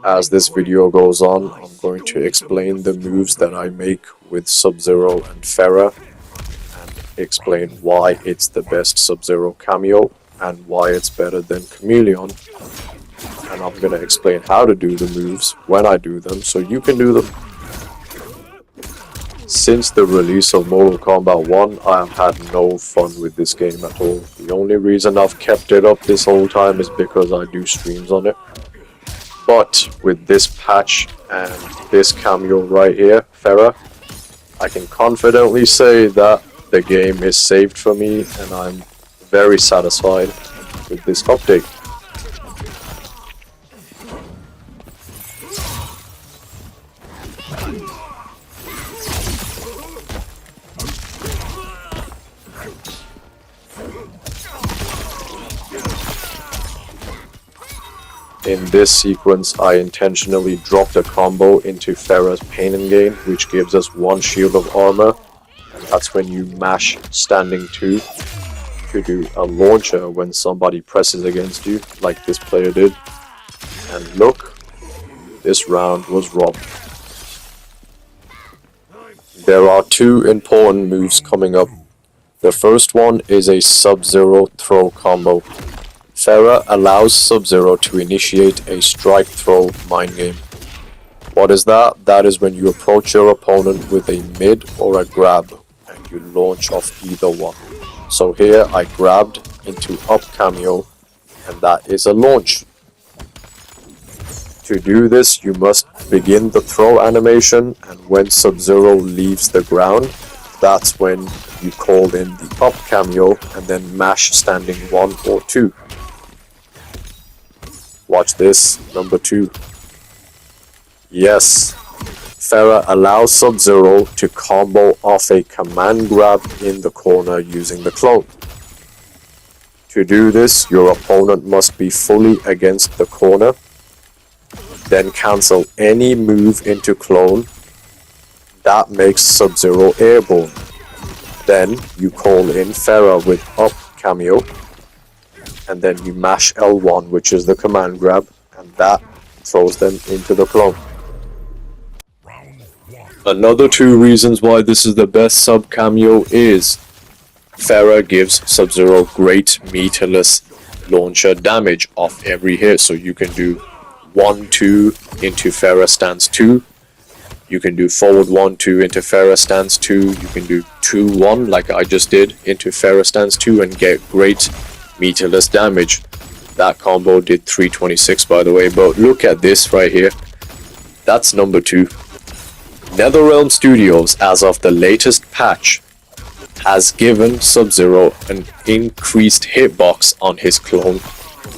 As this video goes on, I'm going to explain the moves that I make with SubZero and Ferra, and explain why it's the best SubZero Kameo and why it's better than Chameleon. And I'm going to explain how to do the moves when I do them so you can do them. Since the release of Mortal Kombat 1, I have had no fun with this game at all. The only reason I've kept it up this whole time is because I do streams on it. But with this patch and this cameo right here, Ferra, I can confidently say that the game is saved for me and I'm very satisfied with this update. In this sequence, I intentionally dropped a combo into Ferra's Pain and Gain, which gives us 1 shield of armor, and that's when you mash standing 2 to do a launcher when somebody presses against you, like this player did. And look, this round was robbed. There are 2 important moves coming up. The first one is a SubZero throw combo. Ferra allows SubZero to initiate a strike throw mind game. What is that? That is when you approach your opponent with a mid or a grab and you launch off either one. So here I grabbed into up cameo and that is a launch. To do this you must begin the throw animation, and when SubZero leaves the ground, that's when you call in the up cameo and then mash standing 1 or 2. Watch this, number 2. Yes, Ferra allows SubZero to combo off a command grab in the corner using the clone. To do this, your opponent must be fully against the corner, then cancel any move into clone. That makes SubZero airborne. Then you call in Ferra with up cameo, and then you mash L1, which is the command grab, and that throws them into the clone. Another 2 reasons why this is the best sub cameo is Ferra gives SubZero great meterless launcher damage off every hit, so you can do 1-2 into Ferra stance 2, you can do forward 1-2 into Ferra stance 2, you can do 2-1 like I just did into Ferra stance 2 and get great meterless damage. That combo did 326 by the way, but look at this right here. That's number 2. NetherRealm Studios, as of the latest patch, has given SubZero an increased hitbox on his clone.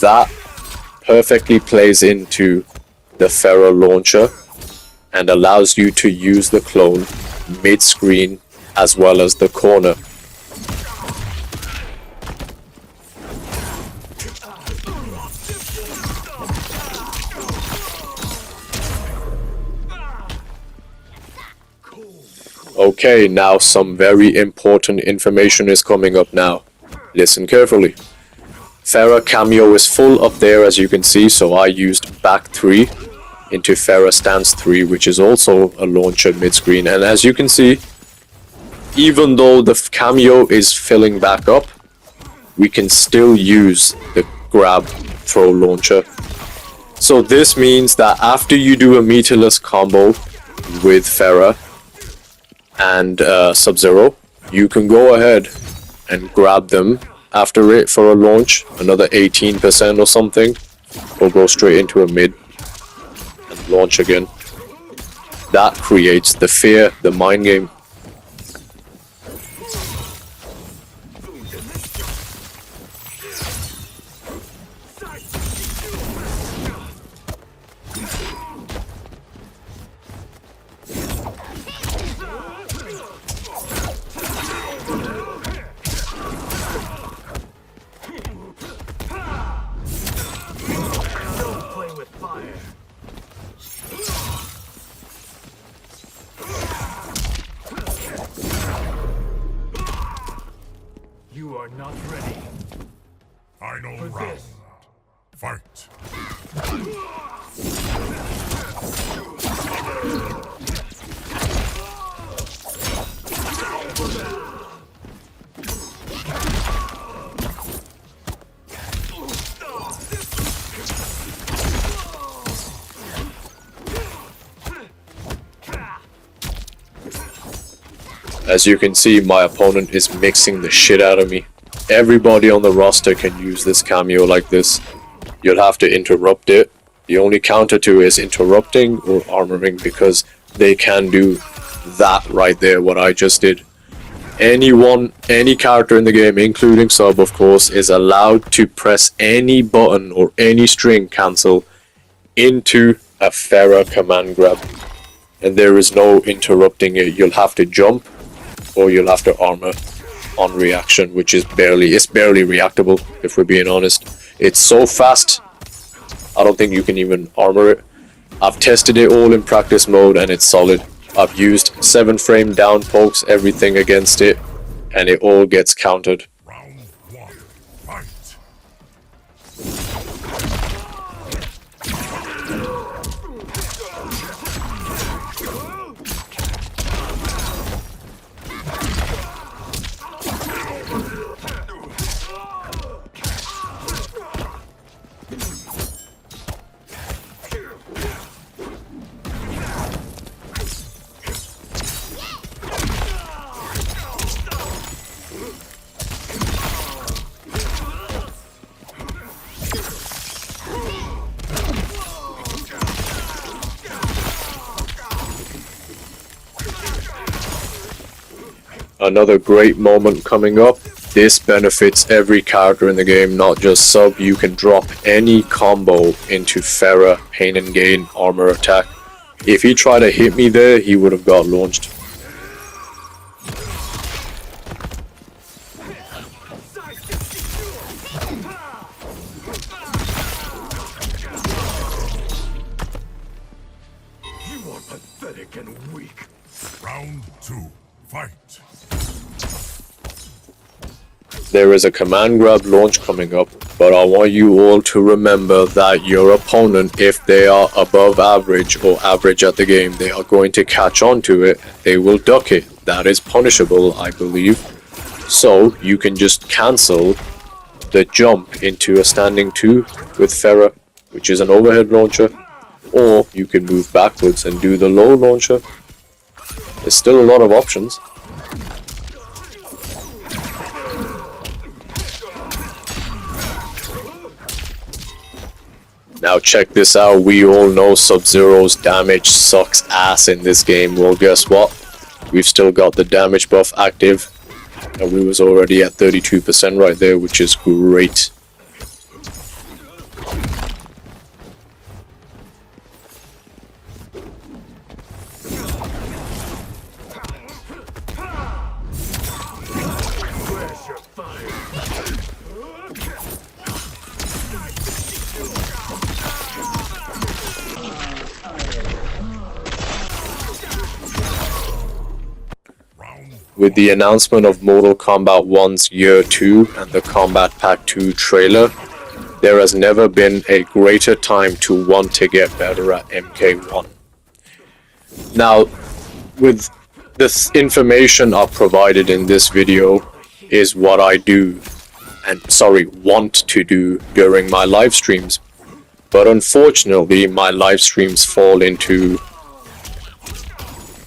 That perfectly plays into the Ferra launcher and allows you to use the clone mid-screen as well as the corner. Okay, now some very important information is coming up now. Listen carefully. Ferra cameo is full up there as you can see, so I used back 3 into Ferra stance 3, which is also a launcher mid-screen. And as you can see, even though the cameo is filling back up, we can still use the grab throw launcher. So this means that after you do a meterless combo with Ferra and SubZero, you can go ahead and grab them after it for a launch, another 18% or something, or go straight into a mid and launch again. That creates the fear, the mind game. You are not ready. Final round. Fight. As you can see, my opponent is mixing the shit out of me. Everybody on the roster can use this Kameo like this. You'll have to interrupt it. The only counter to it is interrupting or armoring, because they can do that right there, what I just did. Any character in the game, including sub of course, is allowed to press any button or any string cancel into a Ferra command grab. And there is no interrupting it. You'll have to jump or you'll have to armor on reaction, which is barely reactable, if we're being honest. It's so fast, I don't think you can even armor it. I've tested it all in practice mode and it's solid. I've used 7-frame down pokes, everything against it, and it all gets countered. Round 1, fight! Another great moment coming up. This benefits every character in the game, not just sub. You can drop any combo into Ferra, pain and gain, armor attack. If he tried to hit me there, he would have got launched. You are pathetic and weak. Round 2, fight! There is a command grab launch coming up, but I want you all to remember that your opponent, if they are above average or average at the game, they are going to catch on to it. They will duck it. That is punishable, I believe. So you can just cancel the jump into a standing 2 with Ferra, which is an overhead launcher, or you can move backwards and do the low launcher. There's still a lot of options. Now check this out, we all know SubZero's damage sucks ass in this game. Well, guess what? We've still got the damage buff active, and we was already at 32% right there, which is great. With the announcement of Mortal Kombat 1's Year 2 and the Combat Pack 2 trailer, there has never been a greater time to want to get better at MK1. Now, with this information I've provided in this video is what I do, want to do during my live streams. But unfortunately, my live streams fall into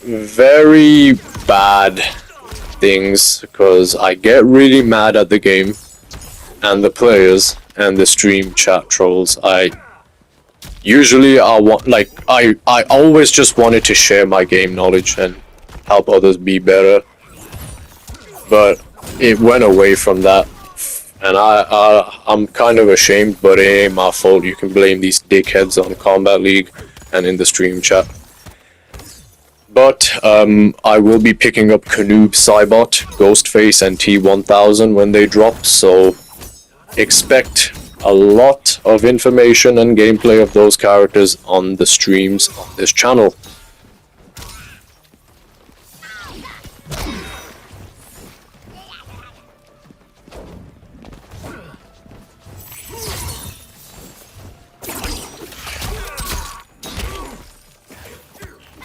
very bad things because I get really mad at the game and the players and the stream chat trolls. I always just wanted to share my game knowledge and help others be better, but it went away from that, and I'm kind of ashamed, but it ain't my fault. You can blame these dickheads on Combat League and in the stream chat. But I will be picking up Canoob, Cybot, Ghostface, and T1000 when they drop, so expect a lot of information and gameplay of those characters on the streams on this channel.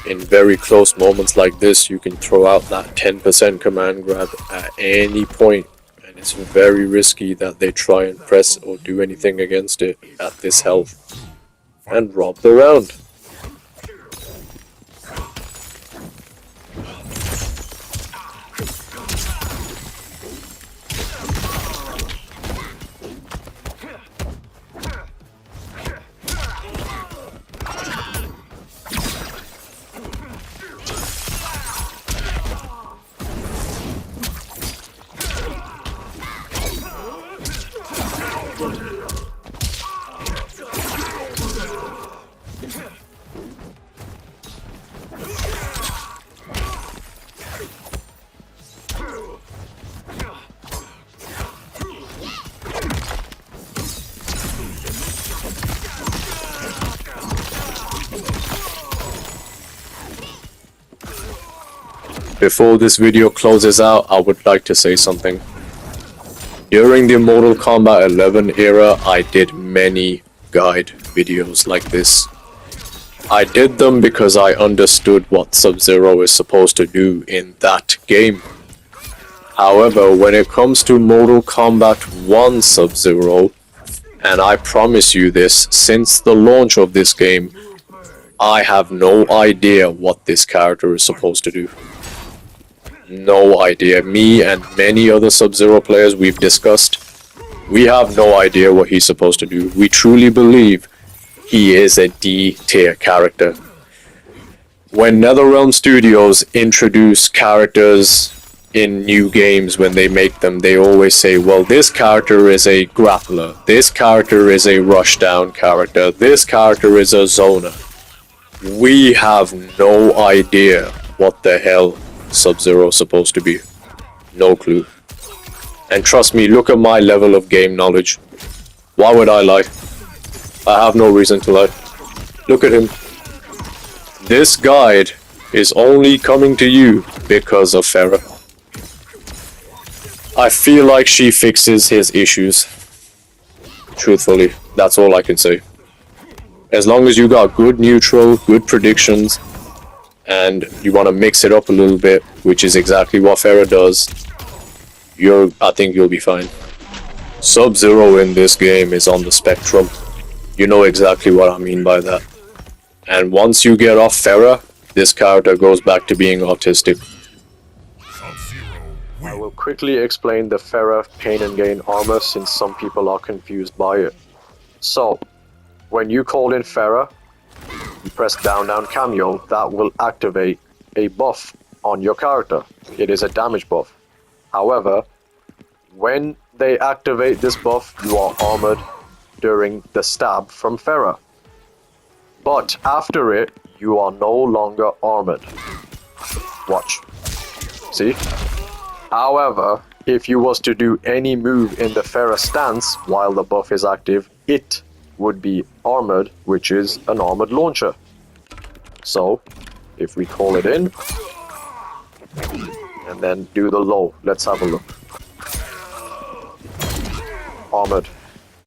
In very close moments like this, you can throw out that 10% command grab at any point, and it's very risky that they try and press or do anything against it at this health and rob the round. Before this video closes out, I would like to say something. During the Mortal Kombat 11 era, I did many guide videos like this. I did them because I understood what SubZero is supposed to do in that game. However, when it comes to Mortal Kombat 1 SubZero, and I promise you this, since the launch of this game, I have no idea what this character is supposed to do. No idea. Me and many other SubZero players we've discussed, we have no idea what he's supposed to do. We truly believe he is a D tier character. When NetherRealm Studios introduce characters in new games, when they make them, they always say, well, this character is a grappler, this character is a rushdown character, this character is a zoner. We have no idea what the hell SubZero is supposed to be. No clue. And trust me, look at my level of game knowledge. Why would I lie? I have no reason to lie. Look at him. This guide is only coming to you because of Ferra. I feel like she fixes his issues. Truthfully, that's all I can say. As long as you got good neutral, good predictions, and you want to mix it up a little bit, which is exactly what Ferra does, I think you'll be fine. SubZero in this game is on the spectrum. You know exactly what I mean by that. And once you get off Ferra, this character goes back to being autistic. I will quickly explain the Ferra Pain and Gain armor since some people are confused by it. So, when you call in Ferra, you press down Kameo, that will activate a buff on your character. It is a damage buff. However, when they activate this buff, you are armored during the stab from Ferra. But after it, you are no longer armored. Watch. See? However, if you was to do any move in the Ferra stance while the buff is active, it would be armored, which is an armored launcher. So, if we call it in, and then do the low, let's have a look. Armored.